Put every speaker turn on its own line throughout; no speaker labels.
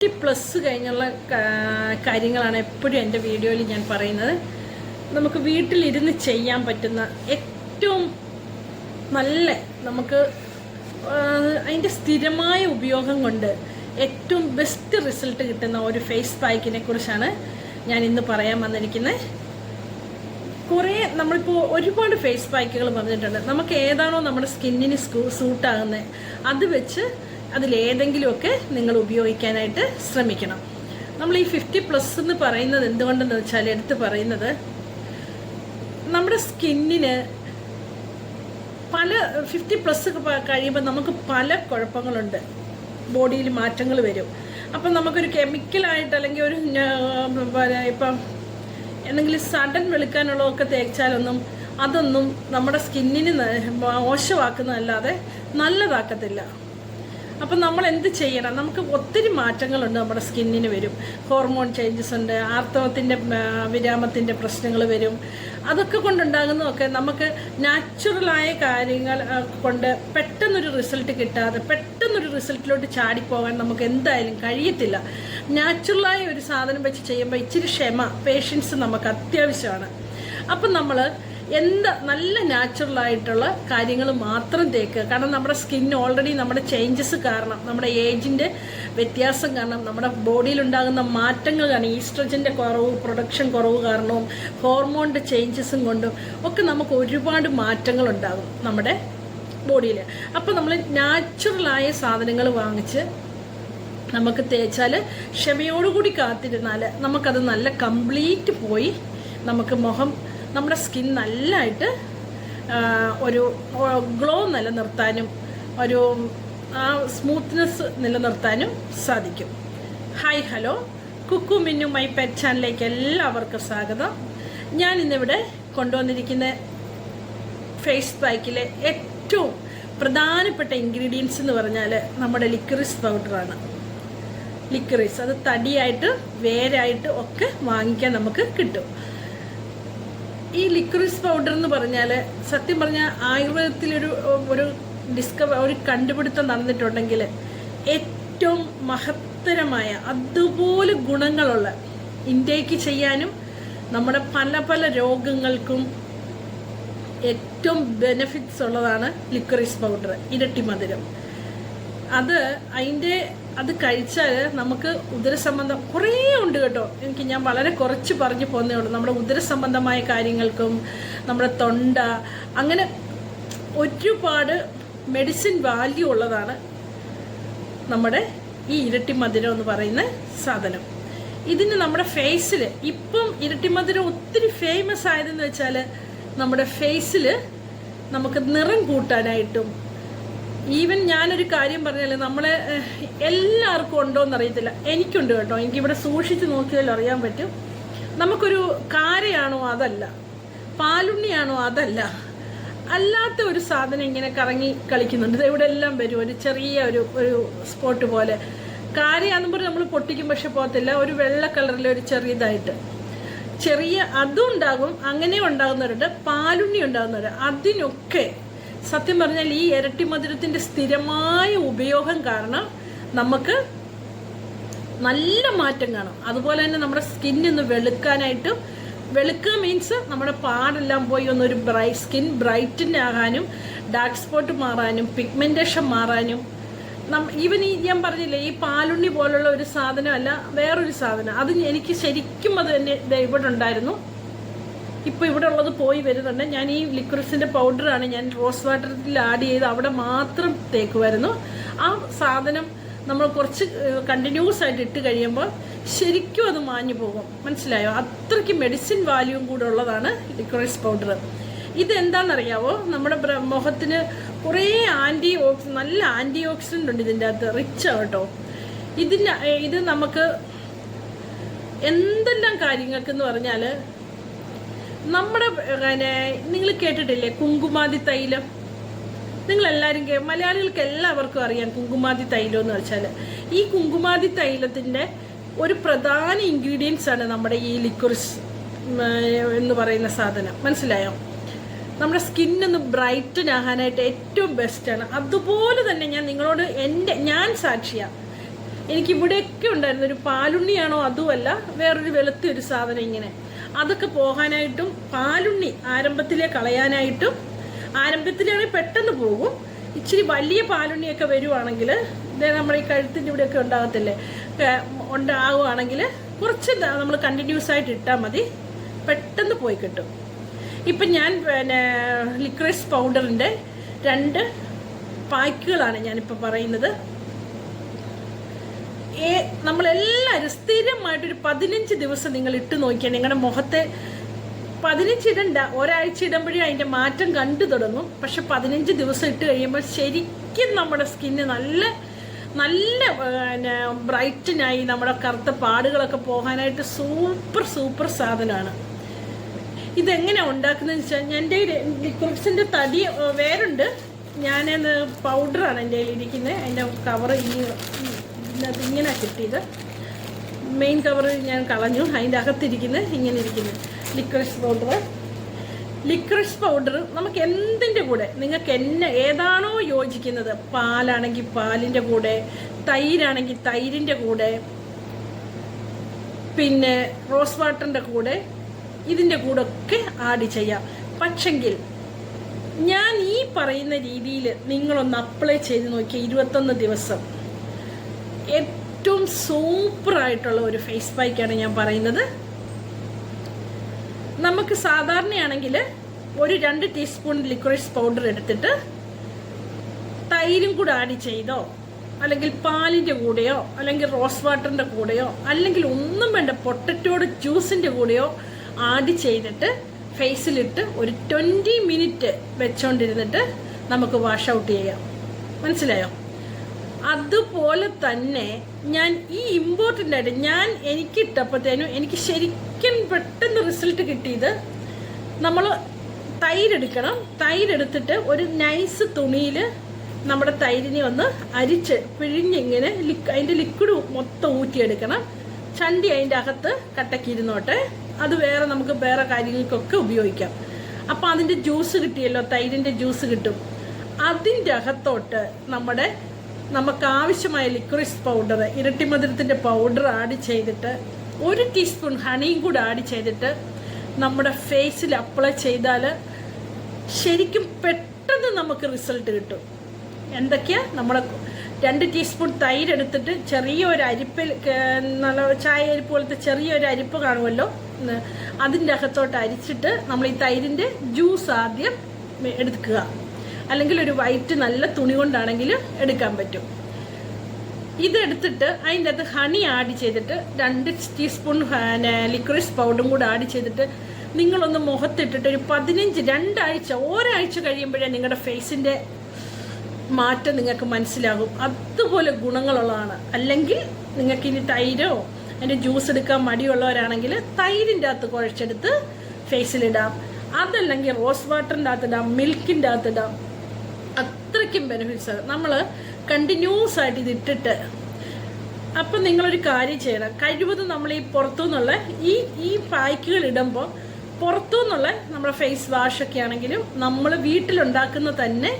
50+ കഴിഞ്ഞുള്ള കാര്യങ്ങളാണ് എപ്പോഴും എൻ്റെ വീഡിയോയിൽ ഞാൻ പറയുന്നത്. നമുക്ക് വീട്ടിലിരുന്ന് ചെയ്യാൻ പറ്റുന്ന ഏറ്റവും നല്ല നമുക്ക് അതിൻ്റെ സ്ഥിരമായ ഉപയോഗം കൊണ്ട് ഏറ്റവും ബെസ്റ്റ് റിസൾട്ട് കിട്ടുന്ന ഒരു ഫേസ് പാക്കിനെ കുറിച്ചാണ് ഞാൻ ഇന്ന് പറയാൻ വന്നിരിക്കുന്നത്. നമ്മളിപ്പോൾ ഒരുപാട് ഫേസ് പാക്കുകൾ പറഞ്ഞിട്ടുണ്ട്. നമുക്ക് ഏതാണോ നമ്മുടെ സ്കിന്നിന് സൂട്ടാകുന്നത് അത് വെച്ച് അതിലേതെങ്കിലുമൊക്കെ നിങ്ങൾ ഉപയോഗിക്കാനായിട്ട് ശ്രമിക്കണം. നമ്മൾ ഈ 50+ എന്ന് പറയുന്നത് എന്തുകൊണ്ടെന്ന് വെച്ചാൽ എടുത്ത് പറയുന്നത്, നമ്മുടെ സ്കിന്നിന് പല 50+ കഴിയുമ്പോൾ നമുക്ക് പല കുഴപ്പങ്ങളുണ്ട്, ബോഡിയിൽ മാറ്റങ്ങൾ വരും. അപ്പം നമുക്കൊരു കെമിക്കലായിട്ട് അല്ലെങ്കിൽ ഒരു ഇപ്പം എന്തെങ്കിലും സഡൻ വെളുക്കാനുള്ളതൊക്കെ തേച്ചാലൊന്നും അതൊന്നും നമ്മുടെ സ്കിന്നിന് മോശമാക്കുന്നതല്ലാതെ നല്ലതാക്കത്തില്ല. അപ്പം നമ്മൾ എന്ത് ചെയ്യണം? നമുക്ക് ഒത്തിരി മാറ്റങ്ങളുണ്ട്, നമ്മുടെ സ്കിന്നിന് വരും. ഹോർമോൺ ചേഞ്ചസ് ഉണ്ട്, ആർത്തവത്തിൻ്റെ വിരാമത്തിൻ്റെ പ്രശ്നങ്ങൾ വരും. അതൊക്കെ കൊണ്ടുണ്ടാകുന്നതൊക്കെ നമുക്ക് നാച്ചുറലായ കാര്യങ്ങൾ കൊണ്ട് പെട്ടെന്നൊരു റിസൾട്ട് കിട്ടാതെ പെട്ടെന്നൊരു റിസൾട്ടിലോട്ട് ചാടിപ്പോകാൻ നമുക്ക് എന്തായാലും കഴിയത്തില്ല. നാച്ചുറലായ ഒരു സാധനം വെച്ച് ചെയ്യുമ്പോൾ ഇച്ചിരി ക്ഷമ, പേഷ്യൻസ് നമുക്ക് അത്യാവശ്യമാണ്. അപ്പം നമ്മൾ നല്ല നാച്ചുറലായിട്ടുള്ള കാര്യങ്ങൾ മാത്രം തേക്കുക. കാരണം നമ്മുടെ സ്കിൻ ഓൾറെഡി നമ്മുടെ ചേഞ്ചസ് കാരണം, നമ്മുടെ ഏജിൻ്റെ വ്യത്യാസം കാരണം, നമ്മുടെ ബോഡിയിലുണ്ടാകുന്ന മാറ്റങ്ങൾ കാരണം, ഈസ്ട്രജൻ്റെ കുറവ്, പ്രൊഡക്ഷൻ കുറവ് കാരണവും ഹോർമോണിൻ്റെ ചേഞ്ചസും കൊണ്ടും ഒക്കെ നമുക്ക് ഒരുപാട് മാറ്റങ്ങളുണ്ടാകും നമ്മുടെ ബോഡിയിൽ. അപ്പോൾ നമ്മൾ നാച്ചുറലായ സാധനങ്ങൾ വാങ്ങിച്ച് നമുക്ക് തേച്ചാൽ, ക്ഷമയോടുകൂടി കാത്തിരുന്നാൽ നമുക്കത് നല്ല കംപ്ലീറ്റ് പോയി നമുക്ക് നമ്മുടെ സ്കിൻ നല്ലതായിട്ട് ഒരു ഗ്ലോ നിലനിർത്താനും ഒരു സ്മൂത്ത്നെസ് നിലനിർത്താനും സാധിക്കും. Hi, hello, Kukku Minnu my pet ചാനലിലേക്ക് എല്ലാവർക്കും സ്വാഗതം. ഞാൻ ഇന്നിവിടെ കൊണ്ടുവന്നിരിക്കുന്ന ഫേസ് പാക്കിലെ ഏറ്റവും പ്രധാനപ്പെട്ട ഇൻഗ്രീഡിയൻസ് എന്ന് പറഞ്ഞാൽ നമ്മുടെ ലിക്വറിസ് പൗഡറാണ്. ലിക്വറിസ് അത് തടിയായിട്ട് വേരായിട്ട് ഒക്കെ വാങ്ങിക്കാൻ നമുക്ക് കിട്ടും. ഈ ലിക്വറിസ് പൗഡർ എന്ന് പറഞ്ഞാൽ സത്യം പറഞ്ഞാൽ ആയുർവേദത്തിലൊരു ഒരു കണ്ടുപിടുത്തം നടന്നിട്ടുണ്ടെങ്കിൽ ഏറ്റവും മഹത്തരമായ അതുപോലെ ഗുണങ്ങളുള്ള, ഇൻടേക്ക് ചെയ്യാനും നമ്മുടെ പല പല രോഗങ്ങൾക്കും ഏറ്റവും ബെനിഫിറ്റ്സ് ഉള്ളതാണ് ലിക്വറിസ് പൗഡർ. ഇരട്ടി മധുരം അത് കഴിച്ചാൽ നമുക്ക് ഉദരസംബന്ധം കുറേ ഉണ്ട് കേട്ടോ. ഞാൻ വളരെ കുറച്ച് പറഞ്ഞു പോകുന്നേ ഉള്ളൂ. നമ്മുടെ ഉദരസംബന്ധമായ കാര്യങ്ങൾക്കും നമ്മുടെ തൊണ്ട, അങ്ങനെ ഒരുപാട് മെഡിസിൻ വാല്യൂ ഉള്ളതാണ് നമ്മുടെ ഈ ഇരട്ടി മധുരം എന്ന് പറയുന്ന സാധനം. ഇതിന് നമ്മുടെ ഫേസിൽ ഇപ്പം ഇരട്ടി മധുരം ഒത്തിരി ഫേമസ് ആയതെന്ന് വെച്ചാൽ നമ്മുടെ ഫേസിൽ നമുക്ക് നിറം കൂട്ടാനായിട്ടും, ഈവൻ ഞാനൊരു കാര്യം പറഞ്ഞാൽ നമ്മളെ എല്ലാവർക്കും ഉണ്ടോയെന്ന് അറിയത്തില്ല, എനിക്കുണ്ട് കേട്ടോ. എനിക്കിവിടെ സൂക്ഷിച്ച് നോക്കിയാൽ അറിയാൻ പറ്റും. നമുക്കൊരു കാരയാണോ അതല്ല, പാലുണ്ണിയാണോ അതല്ല, അല്ലാത്ത ഒരു സാധനം ഇങ്ങനെ കറങ്ങി കളിക്കുന്നുണ്ട്. ഇവിടെ എല്ലാം വരും, ഒരു ചെറിയ ഒരു സ്പോട്ട് പോലെ. കാരയാണെന്ന് പറഞ്ഞ് നമ്മൾ പൊട്ടിക്കും, പക്ഷെ പോകത്തില്ല. ഒരു വെള്ള കളറിൽ ഒരു ചെറിയതായിട്ട് അതും ഉണ്ടാകും. അങ്ങനെ ഉണ്ടാകുന്നവരുണ്ട്, പാലുണ്ണി ഉണ്ടാകുന്നവർ. അതിനൊക്കെ സത്യം പറഞ്ഞാൽ ഈ ഇരട്ടി മധുരത്തിൻ്റെ സ്ഥിരമായ ഉപയോഗം കാരണം നമുക്ക് നല്ല മാറ്റം കാണും. അതുപോലെ തന്നെ നമ്മുടെ സ്കിന്നൊന്ന് വെളുക്കാനായിട്ടും, വെളുക്കുക മീൻസ് നമ്മുടെ പാടെല്ലാം പോയി ഒന്നൊരു സ്കിൻ ബ്രൈറ്റൻ ആകാനും, ഡാർക്ക് സ്പോട്ട് മാറാനും, പിഗ്മെൻറ്റേഷൻ മാറാനും. ഈവൻ ഞാൻ പറഞ്ഞില്ലേ, ഈ പാലുണ്ണി പോലുള്ള ഒരു സാധനമല്ല, വേറൊരു സാധനം. അത് എനിക്ക് ശരിക്കും അത് തന്നെ ഇവിടെ ഉണ്ടായിരുന്നു. ഇപ്പോൾ ഇവിടെ ഉള്ളത് പോയി വരുന്നുണ്ട്. ഞാൻ ഈ ലിക്വറിസിൻ്റെ പൗഡറാണ് ഞാൻ റോസ് വാട്ടറിൽ ആഡ് ചെയ്ത് അവിടെ മാത്രം തേക്കുമായിരുന്നു. ആ സാധനം നമ്മൾ കുറച്ച് കണ്ടിന്യൂസ് ആയിട്ട് ഇട്ട് കഴിയുമ്പോൾ ശരിക്കും അത് മാഞ്ഞു പോകും. മനസ്സിലായോ? അത്രയ്ക്ക് മെഡിസിൻ വാല്യൂവും കൂടെ ഉള്ളതാണ് ലിക്വറിസ് പൗഡർ. ഇതെന്താണെന്നറിയാവോ? നമ്മുടെ മുഖത്തിന് കുറേ നല്ല ആൻറ്റി ഓക്സിഡൻ്റ് ഉണ്ട് ഇതിൻ്റെ അകത്ത്, റിച്ചാണ് കേട്ടോ. ഇത് നമുക്ക് എന്തെല്ലാം കാര്യങ്ങൾക്കെന്ന് പറഞ്ഞാൽ, നമ്മുടെ നിങ്ങൾ കേട്ടിട്ടില്ലേ കുങ്കുമാതി തൈലം? നിങ്ങളെല്ലാവരും മലയാളികൾക്ക് എല്ലാവർക്കും അറിയാം കുങ്കുമാതി തൈലം എന്ന് വെച്ചാൽ. ഈ കുങ്കുമാതി തൈലത്തിൻ്റെ ഒരു പ്രധാന ഇൻഗ്രീഡിയൻസ് ആണ് നമ്മുടെ ഈ ലിക്വറിസ് എന്ന് പറയുന്ന സാധനം. മനസ്സിലായോ? നമ്മുടെ സ്കിന്നൊന്ന് ബ്രൈറ്റൻ ആകാനായിട്ട് ഏറ്റവും ബെസ്റ്റാണ്. അതുപോലെ തന്നെ ഞാൻ നിങ്ങളോട് ഞാൻ സാക്ഷിയാണ്. എനിക്കിവിടെയൊക്കെ ഉണ്ടായിരുന്നു. ഒരു പാലുണ്ണിയാണോ അതുമല്ല, വേറൊരു വെളുത്തൊരു സാധനം ഇങ്ങനെ. അതൊക്കെ പോകാനായിട്ടും പാലുണ്ണി ആരംഭത്തിലെ കളയാനായിട്ടും, ആരംഭത്തിലാണെങ്കിൽ പെട്ടെന്ന് പോകും. ഇച്ചിരി വലിയ പാലുണ്ണിയൊക്കെ വരുവാണെങ്കിൽ, നമ്മുടെ ഈ കഴുത്തിൻ്റെ ഇവിടെയൊക്കെ ഉണ്ടാകത്തില്ലേ, ഉണ്ടാകുവാണെങ്കിൽ കുറച്ച് നമ്മൾ കണ്ടിന്യൂസ് ആയിട്ട് ഇട്ടാൽ മതി, പെട്ടെന്ന് പോയി കിട്ടും. ഇപ്പം ഞാൻ ലിക്വൈഡ് പൗഡറിൻ്റെ 2 പായ്ക്കുകളാണ് ഞാനിപ്പോൾ പറയുന്നത്. നമ്മളെല്ലാവരും സ്ഥിരമായിട്ടൊരു 15 ദിവസം നിങ്ങൾ ഇട്ട് നോക്കിയാൽ നിങ്ങളുടെ മുഖത്തെ 15 ഇടണ്ട, ഒരാഴ്ച ഇടുമ്പോഴേ അതിൻ്റെ മാറ്റം കണ്ടു തുടങ്ങും. പക്ഷെ 15 ദിവസം ഇട്ട് കഴിയുമ്പോൾ ശരിക്കും നമ്മുടെ സ്കിന്ന് നല്ല നല്ല ബ്രൈറ്റനായി, നമ്മുടെ കറുത്ത പാടുകളൊക്കെ പോകാനായിട്ട് സൂപ്പർ സാധനമാണ്. ഇതെങ്ങനെയാണ് ഉണ്ടാക്കുന്നതെന്ന് വെച്ചാൽ, എൻ്റെ ലിക്വിഡ്സിൻ്റെ തടി വേറുണ്ട്, ഞാനത് പൗഡറാണ് എൻ്റെ കയ്യിൽ ഇരിക്കുന്നത്. അതിൻ്റെ കവർ ഇങ്ങനെ കിട്ടിയത്, മെയിൻ കവർ ഞാൻ കളഞ്ഞു. അതിൻ്റെ അകത്തിരിക്കുന്നത് ഇങ്ങനെ ഇരിക്കുന്നത് ലിക്വിഡ് പൗഡർ നമുക്ക് എന്തിൻ്റെ കൂടെ, നിങ്ങൾക്ക് ഏതാണോ യോജിക്കുന്നത്, പാലാണെങ്കിൽ പാലിൻ്റെ കൂടെ, തൈരാണെങ്കിൽ തൈരിൻ്റെ കൂടെ, പിന്നെ റോസ് വാട്ടറിൻ്റെ കൂടെ, ഇതിൻ്റെ കൂടെ ഒക്കെ ആഡ് ചെയ്യാം. പക്ഷെങ്കിൽ ഞാൻ ഈ പറയുന്ന രീതിയിൽ നിങ്ങളൊന്ന് അപ്ലൈ ചെയ്ത് നോക്കിയാൽ 21 ദിവസം ഏറ്റവും സൂപ്പറായിട്ടുള്ള ഒരു ഫേസ് പാക്കാണ് ഞാൻ പറയുന്നത്. നമുക്ക് സാധാരണയാണെങ്കിൽ ഒരു 2 ടീസ്പൂൺ ലിക്വിഡ് പൗഡർ എടുത്തിട്ട് തൈരും കൂടെ ആഡ് ചെയ്തോ, അല്ലെങ്കിൽ പാലിൻ്റെ കൂടെയോ, അല്ലെങ്കിൽ റോസ് വാട്ടറിൻ്റെ കൂടെയോ, അല്ലെങ്കിൽ ഒന്നും വേണ്ട പൊട്ടറ്റോയുടെ ജ്യൂസിൻ്റെ കൂടെയോ ആഡ് ചെയ്തിട്ട് ഫേസിലിട്ട് ഒരു 20 മിനിറ്റ് വെച്ചോണ്ടിരുന്നിട്ട് നമുക്ക് വാഷ് ഔട്ട് ചെയ്യാം. മനസ്സിലായോ? അതുപോലെ തന്നെ ഞാൻ ഈ ഇമ്പോർട്ടൻ്റ് ആയിട്ട് എനിക്കിട്ടപ്പോഴത്തേനും എനിക്ക് ശരിക്കും പെട്ടെന്ന് റിസൾട്ട് കിട്ടിയത്, നമ്മൾ തൈരെടുക്കണം. തൈരെടുത്തിട്ട് ഒരു നൈസ് തുണിയിൽ നമ്മുടെ തൈരിനെ ഒന്ന് പിഴിഞ്ഞിങ്ങനെ അതിൻ്റെ ലിക്വിഡ് മൊത്തം ഊറ്റിയെടുക്കണം. ചണ്ടി അതിൻ്റെ അകത്ത് കട്ടക്കിരുന്നോട്ടെ, അത് നമുക്ക് വേറെ കാര്യങ്ങൾക്കൊക്കെ ഉപയോഗിക്കാം. അപ്പോൾ അതിൻ്റെ ജ്യൂസ് കിട്ടിയല്ലോ, തൈരിൻ്റെ ജ്യൂസ് കിട്ടും. അതിൻ്റെ അകത്തോട്ട് നമുക്ക് ആവശ്യമായ ലിക്വിഡ് പൗഡർ, ഇരട്ടിമധുരത്തിൻ്റെ പൗഡർ ആഡ് ചെയ്തിട്ട് 1 ടീസ്പൂൺ ഹണിയും കൂടെ ആഡ് ചെയ്തിട്ട് നമ്മുടെ ഫേസിൽ അപ്ലൈ ചെയ്താൽ ശരിക്കും പെട്ടെന്ന് നമുക്ക് റിസൾട്ട് കിട്ടും. എന്തൊക്കെയാ, നമ്മുടെ 2 ടീസ്പൂൺ തൈരെടുത്തിട്ട് ചെറിയൊരു അരിപ്പിൽ, നല്ല ചായ അരിപ്പ് പോലത്തെ ചെറിയൊരു അരിപ്പ് കാണുമല്ലോ, അതിൻ്റെ അകത്തോട്ട് അരിച്ചിട്ട് നമ്മൾ ഈ തൈരിൻ്റെ ജ്യൂസ് ആദ്യം എടുക്കുക. അല്ലെങ്കിൽ ഒരു വൈറ്റ് നല്ല തുണി കൊണ്ടാണെങ്കിൽ എടുക്കാൻ പറ്റും. ഇതെടുത്തിട്ട് അതിൻ്റെ അകത്ത് ഹണി ആഡ് ചെയ്തിട്ട് 2 ടീസ്പൂൺ ലിക്വിഡ് പൗഡറും കൂടെ ആഡ് ചെയ്തിട്ട് നിങ്ങളൊന്ന് മുഖത്തിട്ടിട്ട് ഒരു 2 ഒരാഴ്ച കഴിയുമ്പോഴേ നിങ്ങളുടെ ഫേസിൻ്റെ മാറ്റം നിങ്ങൾക്ക് മനസ്സിലാകും. അതുപോലെ ഗുണങ്ങളുള്ളതാണ്. അല്ലെങ്കിൽ നിങ്ങൾക്ക് ഇനി തൈരോ അതിൻ്റെ ജ്യൂസ് എടുക്കാൻ മടിയുള്ളവരാണെങ്കിൽ തൈരിൻ്റെ അകത്ത് കുഴച്ചെടുത്ത് ഫേസിലിടാം. അതല്ലെങ്കിൽ റോസ് വാട്ടറിൻ്റെ അകത്തിടാം, മിൽക്കിൻ്റെ അകത്തിടാം. അത്രയ്ക്കും ബെനിഫിറ്റ്സ് ആണ്. നമ്മൾ കണ്ടിന്യൂസ് ആയിട്ട് ഇതിട്ടിട്ട്, അപ്പം നിങ്ങളൊരു കാര്യം ചെയ്യണം, കഴിവതും നമ്മൾ ഈ പുറത്തുനിന്നുള്ള ഈ പായ്ക്കുകൾ ഇടുമ്പോൾ പുറത്തുനിന്നുള്ള നമ്മുടെ ഫേസ് വാഷൊക്കെ ആണെങ്കിലും നമ്മൾ വീട്ടിലുണ്ടാക്കുന്ന തന്നെ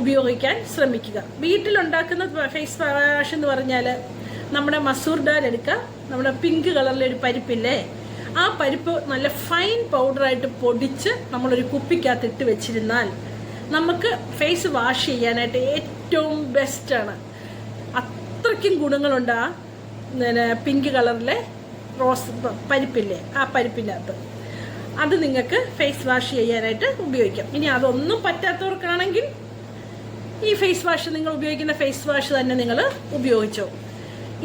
ഉപയോഗിക്കാൻ ശ്രമിക്കുക. വീട്ടിലുണ്ടാക്കുന്ന ഫേസ് വാഷ് എന്ന് പറഞ്ഞാൽ നമ്മുടെ മസൂർ ദാൽ എടുക്കുക, നമ്മുടെ പിങ്ക് കളറിലൊരു പരിപ്പില്ലേ, ആ പരിപ്പ് നല്ല ഫൈൻ പൗഡറായിട്ട് പൊടിച്ച് നമ്മളൊരു കുപ്പിക്കകത്തിട്ട് വെച്ചിരുന്നാൽ നമുക്ക് ഫേസ് വാഷ് ചെയ്യാനായിട്ട് ഏറ്റവും ബെസ്റ്റാണ്. അത്രയ്ക്കും ഗുണങ്ങളുണ്ട് ആ പിങ്ക് കളറിലെ റോസ് പരിപ്പില്ലേ, ആ പരിപ്പിൻ്റെ അകത്ത്. അത് നിങ്ങൾക്ക് ഫേസ് വാഷ് ചെയ്യാനായിട്ട് ഉപയോഗിക്കാം. ഇനി അതൊന്നും പറ്റാത്തവർക്കാണെങ്കിൽ ഈ ഫേസ് വാഷ്, നിങ്ങൾ ഉപയോഗിക്കുന്ന ഫേസ് വാഷ് തന്നെ നിങ്ങൾ ഉപയോഗിച്ചോ.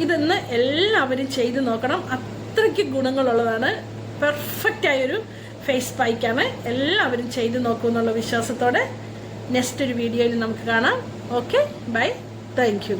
ഇതൊന്ന് എല്ലാവരും ചെയ്ത് നോക്കണം. അത്രയ്ക്ക് ഗുണങ്ങളുള്ളതാണ്. പെർഫെക്റ്റായൊരു ഫേസ് പായ്ക്കാണ്. എല്ലാവരും ചെയ്ത് നോക്കുമെന്നുള്ള വിശ്വാസത്തോടെ നെക്സ്റ്റ് ഒരു വീഡിയോയിൽ നമുക്ക് കാണാം. Okay, bye, thank U.